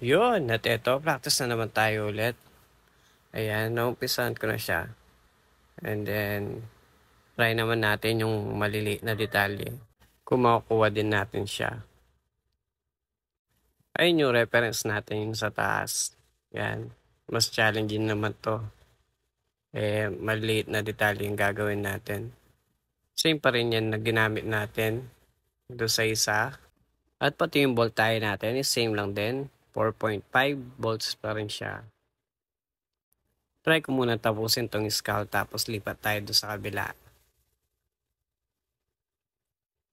Yun, at eto, practice na naman tayo ulit. Ayan, naumpisahan ko na siya. And then, try naman natin yung maliliit na detalye. Kung makukuha din natin siya. Ayun yung reference natin yung sa taas. Yan, mas challenging naman to. Maliliit na detalye yung gagawin natin. Same pa rin yan na ginamit natin doon sa isa. At pati yung bolt tayo natin is same lang din. 4.5 volts pa rin siya. Try ko muna tapusin tong skull tapos lipat tayo doon sa kabila.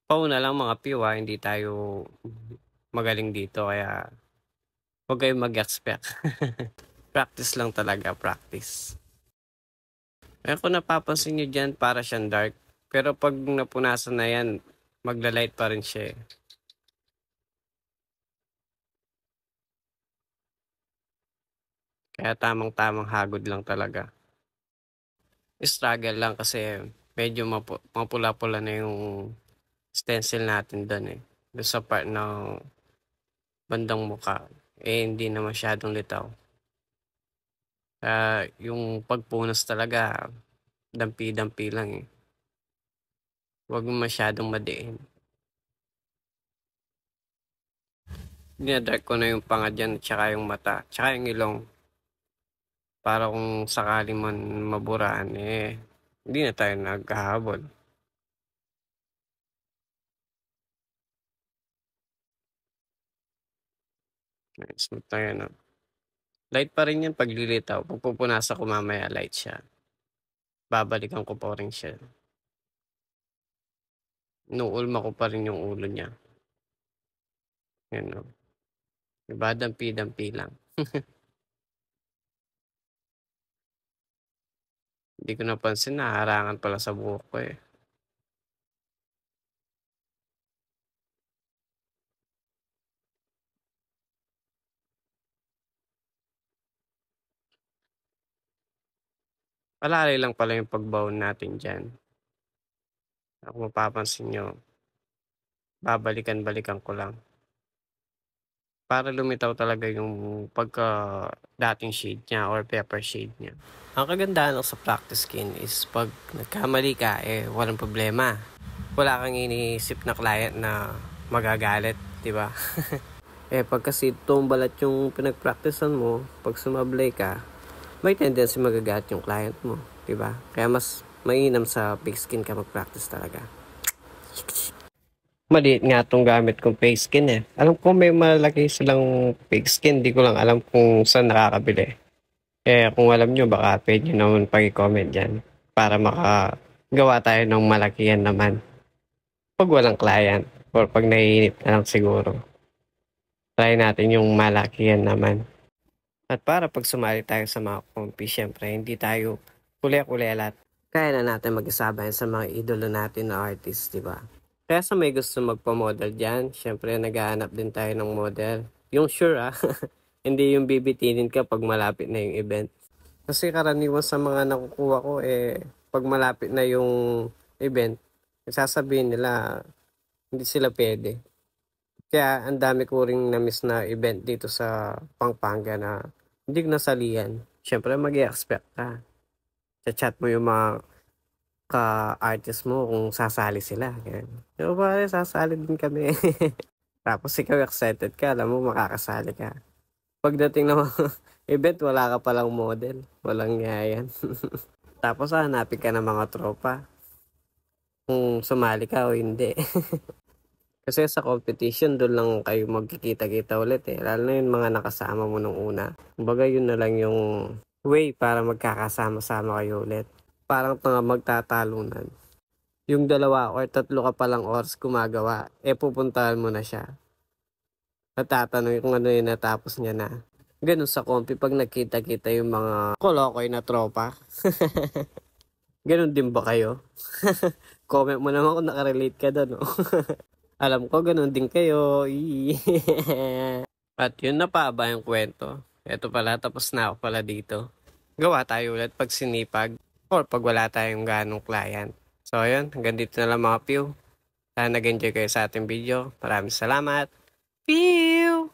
Pauna lang mga piwa, hindi tayo magaling dito kaya huwag kayong mag-expect. Practice lang talaga, practice. Kung napapansin nyo dyan, para siyang dark. Pero pag napunasan na yan, magla-light pa rin siya eh. Kaya tamang-tamang hagod lang talaga. Struggle lang kasi medyo mapula-pula na yung stencil natin doon eh. Doon sa part ng bandang muka, hindi na masyadong litaw. Yung pagpunas talaga, dampi-dampi lang eh. Huwag masyadong madiin. Dinadark ko na yung panga dyan, tsaka yung mata, tsaka yung ilong. Para kung sakali man maburaan hindi na tayo naghahabol. Smooth na yan. Light pa rin yan pag lilitaw. Pag pupunasa ko mamaya, light siya. Babalikan ko pa rin siya. Nuulma ko pa rin yung ulo niya. Yan o. Diba? Dampi-dampi lang. Hindi ko napansin na harangan pala sa buhok ko eh. Palalay lang pala yung pagbaon natin dyan. Kung mapapansin nyo, babalikan-balikan ko lang. Para lumitaw talaga yung pagka dating shade niya or pepper shade niya. Ang kagandahan sa practice skin is pag nagkamali ka, walang problema. Wala kang iniisip na client na magagalit, di ba? Pag kasi tumbalat yung pinag-practicean mo, pag sumablay ka, may tendency magagalit yung client mo, di ba? Kaya mas mainam sa fake skin ka mag-practice talaga. Maliit nga itong gamit kong fake skin eh. Alam ko may malaki silang fake skin, di ko lang alam kung saan nakakabili. Kung alam nyo, baka pwede nyo naman pag-comment dyan para makagawa tayo ng malakihan naman. Pag walang client or pag naiinip na lang siguro. Try natin yung malakihan naman. At para pag sumali tayo sa mga kompi, syempre hindi tayo kulek-kulelat. Kaya na natin mag-isabayan sa mga idolo natin na artist, di ba? Kaya sa may gusto magpa-model dyan, syempre naghahanap din tayo ng model. Yung sure hindi yung bibitinin ka pag malapit na yung event. Kasi karaniwan sa mga nakukuha ko pag malapit na yung event, sasabihin nila hindi sila pwede. Kaya ang dami ko ring na-miss na event dito sa Pampanga na hindi nasalihan. Syempre mag-i-expect ka. Chat mo yung mga ka-artist mo kung sasali sila. Pero ba, sasali din kami. Tapos ikaw excited ka, alam mo makakasali ka. Pagdating ng event, wala ka palang model. Walang nga yan. Tapos hanapin ka ng mga tropa. Kung sumali ka o hindi. Kasi sa competition, doon lang kayo magkikita-kita ulit eh. Lalo na yung mga nakasama mo nung una. Kumbaga yun na lang yung way para magkakasama-sama kayo ulit. Parang magtatalunan. Yung 2 or 3 ka palang oras gumagawa, pupuntahan mo na siya. Natatanong kung ano yung natapos niya na. Ganun sa kompi pag nakita-kita yung mga kolokoy na tropa. Ganun din ba kayo? Comment mo naman kung nakarelate ka doon. Alam ko ganun din kayo. At yun na pa ba yung kwento? Ito pala, tapos na ako pala dito. Gawa tayo ulit pag sinipag or pag wala tayong ganong client. So yun, hanggang dito na lang mga pew. Sana nag-enjoy kayo sa ating video. Maraming salamat. Pew!